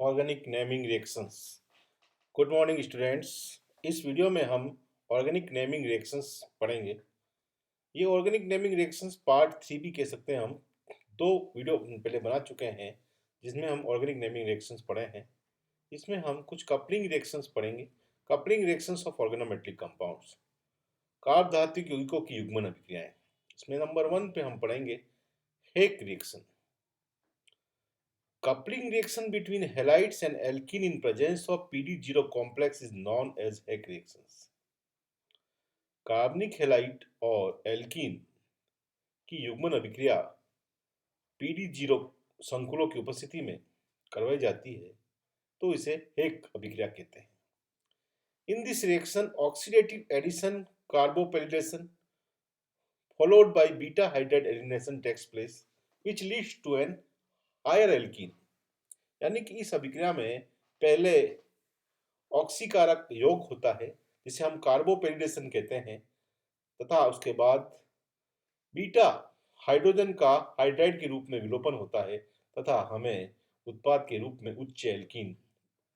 Organic naming reactions. Good morning students. इस video में हम ऑर्गेनिक नेमिंग रिएक्शंस पढ़ेंगे। ये ऑर्गेनिक नेमिंग रिएक्शंस पार्ट 3 भी कह सकते हैं। हम दो वीडियो पहले बना चुके हैं जिसमें हम ऑर्गेनिक नेमिंग रिएक्शंस पढ़े हैं। इसमें हम कुछ कपलिंग रिएक्शंस पढ़ेंगे। Coupling reactions of organometallic compounds, कार्बधातुक यौगिकों की युग्मन अभिक्रियाएं। इसमें नंबर 1 पे हम पढ़ेंगे हेक reaction. Coupling reaction between halides and alkene in presence of PD0 complex is known as Heck reactions. कार्बनिक हेलाइड और एल्कीन की युग्मन अभिक्रिया PD0 संकुलों की उपस्थिति में करवाई जाती है तो इसे हेक अभिक्रिया कहते हैं। In this reaction, oxidative addition carbopyrylation followed by beta hydride elimination takes place, which leads to an higher alkene. यानी कि इस अभिक्रिया में पहले ऑक्सीकारक योग होता है जिसे हम कार्बोपेरिडेशन कहते हैं, तथा उसके बाद बीटा हाइड्रोजन का हाइड्राइड के रूप में विलोपन होता है तथा हमें उत्पाद के रूप में उच्च alkene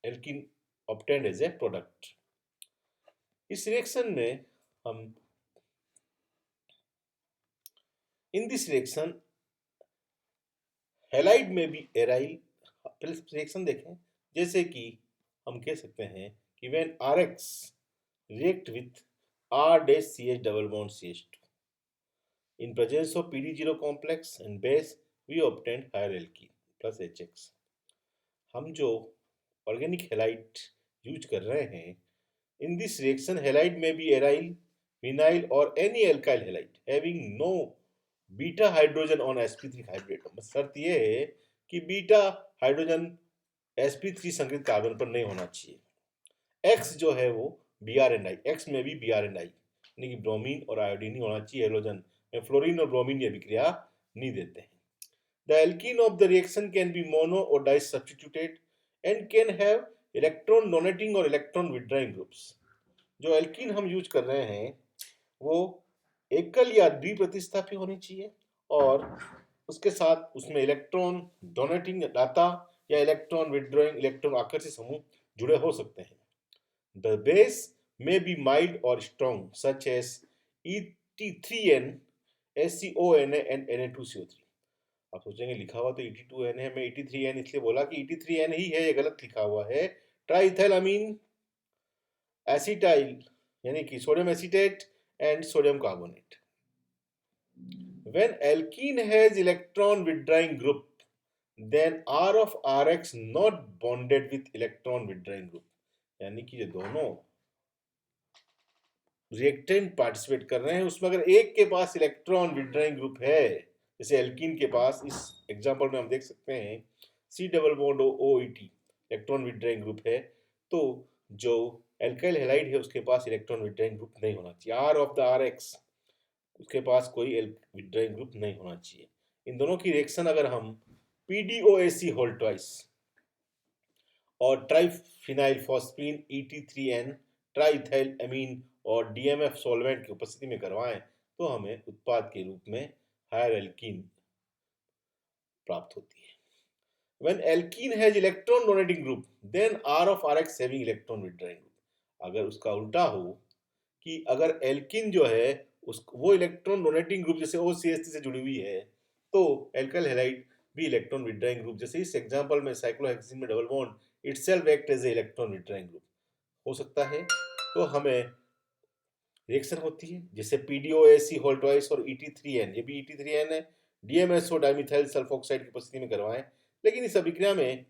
alkene obtained as a product. इस रिएक्शन में हम इन दिस रिएक्शन हैलाइड में भी एराइल रिएक्शन देखें, जैसे कि हम कह सकते हैं कि when RX react with R-CH double bond CH2 in presence of PD0 complex and base we obtain higher alkene plus HX। हम जो ऑर्गेनिक हैलाइड यूज कर रहे हैं, इन दिस रिएक्शन हैलाइड में भी एराइल, विनाइल और any alkyl halide having no beta hydrogen on sp3 hybrid. बस शर्त यह है कि बीटा हाइड्रोजन sp3 संकरित कार्बन पर नहीं होना चाहिए। X जो है वो Br एंड I, X में भी Br एंड I यानी कि ब्रोमीन और आयोडीन ही होना चाहिए। हेलोजन में फ्लोरीन और ब्रोमीन ये अभिक्रिया नहीं देते हैं। The alkene of the reaction can be mono or disubstituted and can have electron donating or electron withdrawing groups। जो एल्कीन हम यूज कर रहे हैं वो एकल या द्विप्रतिस्थापी होनी चाहिए और उसके साथ उसमें इलेक्ट्रॉन डोनेटिंग दाता या इलेक्ट्रॉन विड्रॉइंग इलेक्ट्रॉन आकर्षित समूह जुड़े हो सकते हैं। The base may be mild or strong such as ET3N, SCONA and Na2CO3। आप सोचेंगे लिखा हुआ तो ET2N है, मैं ET3N इसलिए बोला कि ET3N ही है, ये गलत लिखा हुआ है। ट्राइथाइल अमीन एसिटाइल यानी कि sodium acetate and sodium carbonate. When alkene has electron withdrawing group, then R of RX not bonded with electron withdrawing group। यानी कि ये दोनों रिएक्टेंट पार्टिसिपेट कर रहे हैं, उसमें अगर एक के पास इलेक्ट्रॉन विड्रॉइंग ग्रुप है, जैसे एल्कीन के पास इस एग्जांपल में हम देख सकते हैं C double bond OET electron withdrawing group है, तो जो एल्काइल हैलाइड है उसके पास इलेक्ट्रॉन विड्रॉइंग ग्रुप नहीं होना चाहिए। R ऑफ द RX उसके पास कोई विड्रॉइंग ग्रुप नहीं होना चाहिए। इन दोनों की रिएक्शन अगर हम PDOAC होल ट्वाइस और ट्राइफिनाइल फॉस्फीन ET3N ट्राइथाइल अमीन और DMF सॉल्वेंट की उपस्थिति में करवाएं तो हमें उत्पाद के रूप में हायर एल्कीन प्राप्त होती है। When alkene has electron donating group, then R of RX having electron withdrawing group। अगर उसका उल्टा हो कि अगर एल्कीन जो है वो इलेक्ट्रॉन डोनेटिंग ग्रुप जैसे OCH3 से जुड़ी हुई है, तो एल्काइल हैलाइड भी इलेक्ट्रॉन विड्रॉइंग ग्रुप, जैसे इस एग्जांपल में साइक्लोहेक्सिन में double bond itself act as a electron withdrawing group हो सकता है, तो हमें रिएक्शन होती है जैसे PDOAC होल ट्वाइस और ET3N, ये भी ET3N है, DMSO डाइमिथाइल सल्फोक्साइड की उपस्थिति में करवाएं। लेकिन इस अभिक्रिया में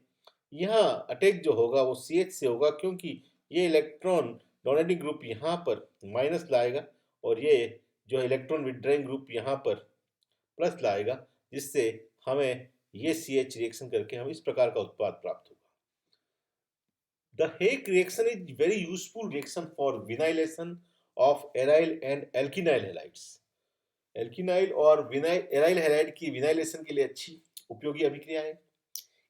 यहाँ अटैक जो होगा वो CH से होगा, क्योंकि ये इलेक्ट्रॉन डोनेटिंग ग्रुप यहाँ पर माइनस लाएगा और ये जो इलेक्ट्रॉन विड्रॉइंग ग्रुप यहाँ पर प्लस लाएगा, जिससे हमें ये CH रिएक्शन करके हम इस प्रकार का उत्पाद प्राप्त होगा। The Heck reaction is very useful reaction for vinylation of aryl and alkenyl halides। Alkenyl और एराइल हैलाइड की विनाइलेशन के लिए अच्छी उपयोगी अभिक्रिया है।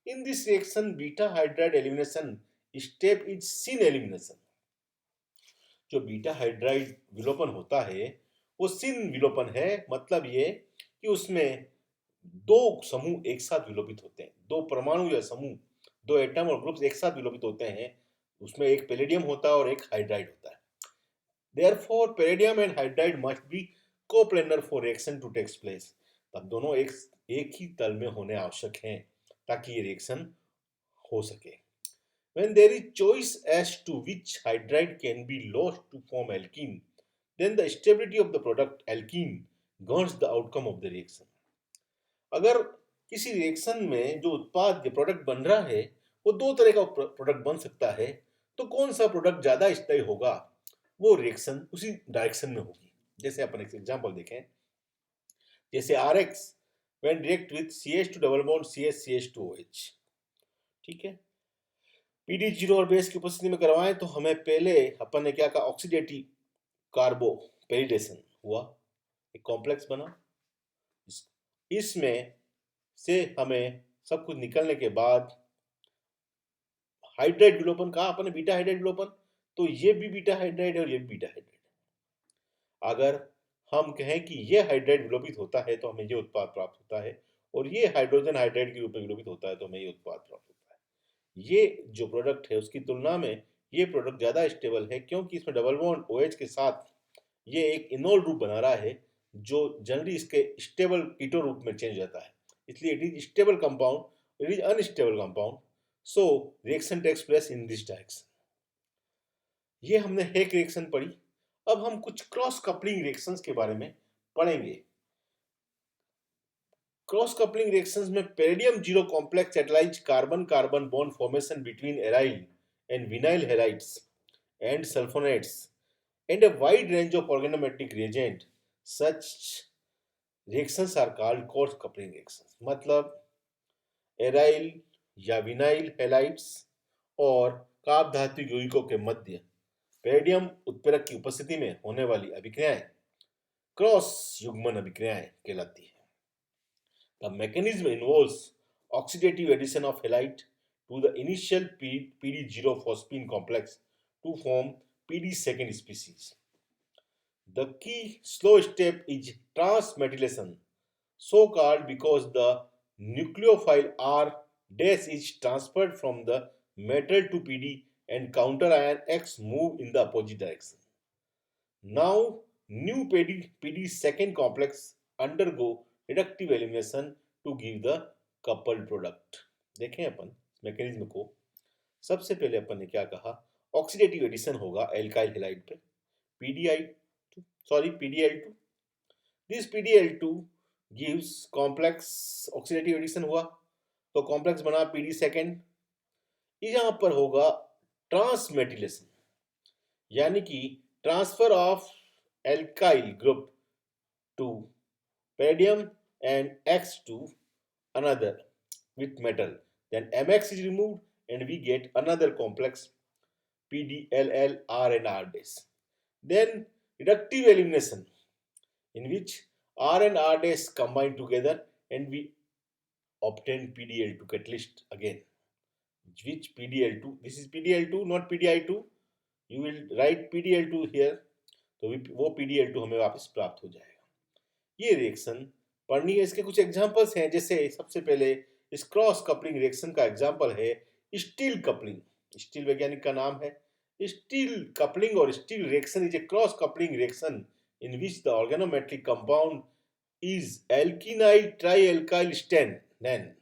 In this reaction beta hydride elimination step is syn elimination. जो बीटा हाइड्राइड विलोपन होता है वो सिन विलोपन है, मतलब ये कि उसमें दो समूह एक साथ विलोपित होते हैं, दो परमाणु या समूह दो एटम और ग्रुप्स एक साथ विलोपित होते हैं, उसमें एक पैलेडियम होता है और एक हाइड्राइड होता है। Therefore, palladium and hydride must be coplanar for reaction to take place. तब दोनों एक ही तल में होने आवश्यक हैं ताकि ये रिएक्शन हो सके। When there is choice as to which hydride can be lost to form alkene, then the stability of the product alkene governs the outcome of the reaction. अगर किसी रिएक्शन में जो उत्पाद या प्रोडक्ट बन रहा है वो दो तरह का प्रोडक्ट बन सकता है, तो कौन सा प्रोडक्ट ज्यादा स्थायी होगा वो रिएक्शन उसी डायरेक्शन में होगी। जैसे अपन एक एग्जांपल देखें, जैसे RX when react with CH2 double bond CH2OH, ठीक है, PD0 और बेस की उपस्थिति में करवाएं तो हमें पहले अपन ने क्या कहा, ऑक्सीडेटिव कार्बोपेरिडेशन हुआ, एक कॉम्प्लेक्स बना। इसमें से हमें सब कुछ निकलने के बाद हाइड्राइड विलोपन कहा अपन ने, बीटा हाइड्राइड विलोपन, तो ये भी बीटा हाइड्राइड है और ये भी बीटा हाइड्राइड। अगर हम कहें कि ये हाइड्राइड विलोपित होता है तो हमें ये उत्पाद प्राप्त होता है, और ये हाइड्रोजन हाइड्राइड के रूप में विलोपित होता है तो हमें ये उत्पाद प्राप्त होता है। ये जो प्रोडक्ट है उसकी तुलना में ये प्रोडक्ट ज़्यादा स्टेबल है, क्योंकि इसमें डबल बॉन्ड OH के साथ ये एक इनोल रूप बना रहा है जो जनरली इसके स्टेबल कीटो रूप में चेंज होता है, इसलिए it is stable compound, it is unstable compound, so reaction takes place in this direction. ये हमने हेक रिएक्शन पढ़ी। अब हम कुछ क्रॉस कपलिंग रिएक्शंस के बारे में पढ़ेंगे। क्रॉस कपलिंग रिएक्शंस में palladium zero complex catalyse carbon carbon bond formation between aryl and vinyl halides and sulfonates and a wide range of organometallic reagent, such reactions are called cross coupling reactions। मतलब aryl या vinyl halides और काप धातु यौगिकों के मध्य palladium उत्प्रेरक की उपस्थिति में होने वाली अभिक्रियाएं क्रॉस युग्मन अभिक्रियाएं कहलाती है। The mechanism involves oxidative addition of halide to the initial PD0 phosphine complex to form PD second species. The key slow step is transmetallation, so called because the nucleophile R dash is transferred from the metal to PD and counter ion X move in the opposite direction. Now, new PD second complex undergo reductive elimination to give the coupled product। देखें अपन mechanism को, सबसे पहले अपन ने क्या कहा, oxidative addition होगा alkyl halide पे, PDL2। This PDL2 gives complex, oxidative addition हुआ तो कॉम्प्लेक्स बना PD सेकेंड। यहाँ पर होगा ट्रांसमेटिलेशन, यानी कि transfer of alkyl group to palladium and X to another with metal, then MX is removed and we get another complex PDLL R and R dash. Then reductive elimination in which R and R dash combine together and we obtain PDL2 catalyst again, which PDL2, this is PDL2 not PDI2, you will write PDL2 here, तो वो PDL2 हमें वापस प्राप्त हो जाएगा। ये reaction पढ़नी है। इसके कुछ एग्जांपल्स हैं, जैसे सबसे पहले इस क्रॉस कपलिंग रिएक्शन का एग्जांपल है स्टील कपलिंग। स्टील वैज्ञानिक का नाम है। स्टील कपलिंग और Stille reaction is a cross coupling reaction in which the organometallic compound is alkenyl trialkyl stannane,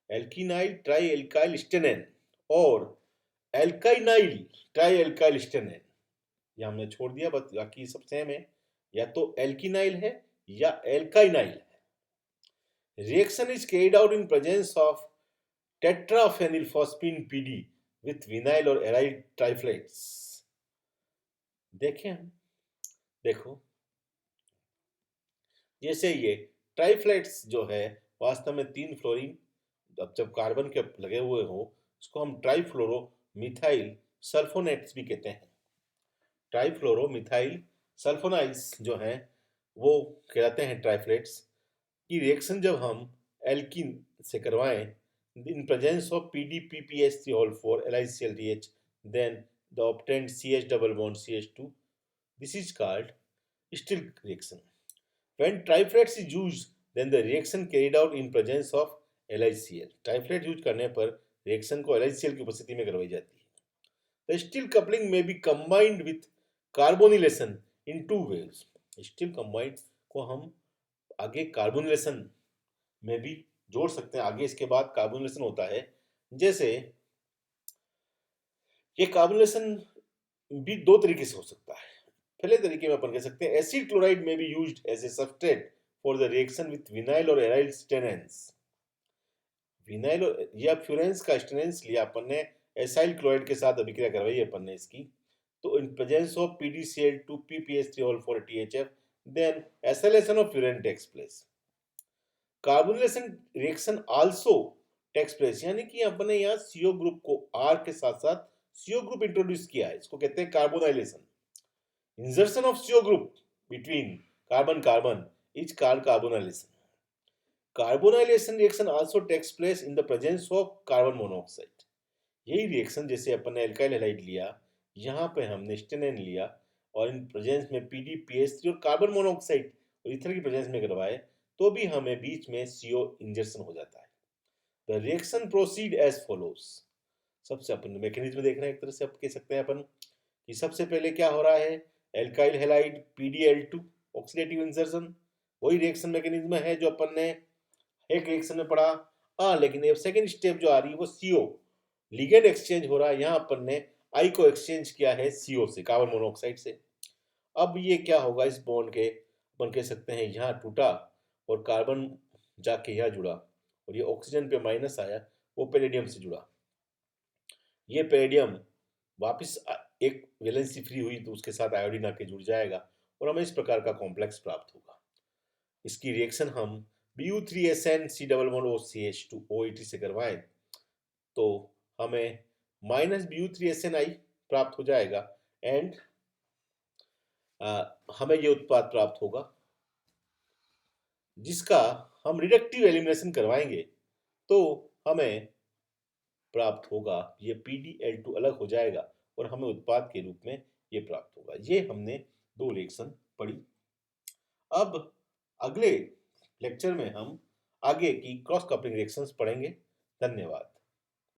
alkenyl trialkyl stannane और एल्काइनाइल ट्राइएल्काइल स्टेनेन। ये हमने छोड़ दिया, बस बाकी सब सेम है, या तो एल्किनाइल है या एल्काइनाइल है। Reaction is carried out in presence of tetraphenylphosphine PD with vinyl और एराइल ट्राइफ्लेट्स। देखें हम, देखो जैसे ये ट्राइफ्लेट्स जो है वास्तव में 3 फ्लोरीन, अब जब कार्बन के लगे हुए हो उसको हम ट्राइफ्लोरो मिथाइल सल्फोनेट्स भी कहते हैं। ट्राइफ्लोरो मिथाइल सल्फोनाइल्स जो हैं वो कहलाते हैं ट्राइफ्लेट्स की। रिएक्शन जब हम एल्कीन से करवाएं इन presence of PDPPH3 LiCl3H, then the obtained CH double bond CH2, this is called still reaction। When triflex is used then the reaction carried out in presence of LiCl। Triflate use करने पर reaction को LiCl की उपस्थिति में करवाई जाती है। The Stille coupling में be combined with carbonylation in two waves. Stille combined को हम आगे कार्बोनिलेशन में भी जोड़ सकते हैं, आगे इसके बाद कार्बोनिलेशन होता है। जैसे ये कार्बोनिलेशन भी दो तरीके से हो सकता है। पहले तरीके में अपन कह सकते हैं एसिड क्लोराइड में be used as a substrate for the reaction with vinyl और एराइल स्टेनेंस। विनाइल और या फ्यूरेंस का स्टेनेंस लिया अपन ने, एसाइल क्लोराइड के साथ अभिक्रिया करवाई अपन ने इसकी, तो in presence of PdCl2 PPH3 THF then acylation of furan takes place. Carbonylation reaction also takes place, यानी कि अपन ने यहाँ CO ग्रुप को R के साथ साथ CO ग्रुप इंट्रोड्यूस किया है, इसको कहते हैं carbonylation. Insertion of CO group between carbon carbon is called carbonylation. Carbonylation reaction also takes place in the presence of carbon monoxide. यही रिएक्शन जैसे अपन ने एल्काइल हैलाइड लिया, यहाँ पे हमने स्टेनेन लिया और इन प्रेजेंस में PdPH3 और कार्बन मोनोऑक्साइड और ईथर की प्रेजेंस में करवाए, तो भी हमें बीच में CO इंजर्शन हो जाता है। The reaction proceed as follows. सबसे अपन मैकेनिज्म देख रहे हैं, एक तरह से आप कह सकते हैं अपन कि सबसे पहले क्या हो रहा है, alkyl halide PdL2 oxidative insertion, वही रिएक्शन मैकेनिज्म है जो अपन ने एक रिएक्शन में पढ़ा। लेकिन ये सेकंड स्टेप जो आ रही है वो CO लिगेंड एक्सचेंज हो रहा है, यहाँ अपन ने I को एक्सचेंज किया है CO से, कार्बन मोनोऑक्साइड से। अब ये क्या होगा, इस बॉन्ड के अपन कह सकते हैं यहाँ टूटा और कार्बन जाके यहाँ जुड़ा और ये ऑक्सीजन पे माइनस आया, वो पैलेडियम से जुड़ा। ये पैलेडियम वापस एक वैलेंसी फ्री हुई तो उसके साथ आयोडीन आके जुड़ जाएगा और हमें इस प्रकार का कॉम्प्लेक्स प्राप्त होगा। इसकी रिएक्शन हम Bu3SN C≡OCH2OET से करवाएं तो हमें -Bu3SNI प्राप्त हो जाएगा एंड हमें ये उत्पाद प्राप्त होगा जिसका हम रिडक्टिव एलिमिनेशन करवाएंगे तो हमें प्राप्त होगा ये PdL2 अलग हो जाएगा और हमें उत्पाद के रूप में ये प्राप्त होगा। ये हमने दो रिएक्शन पढ़ी। अब अगले लेक्चर में हम आगे की क्रॉस कपलिंग रिएक्शंस पढ़ेंगे। धन्यवाद।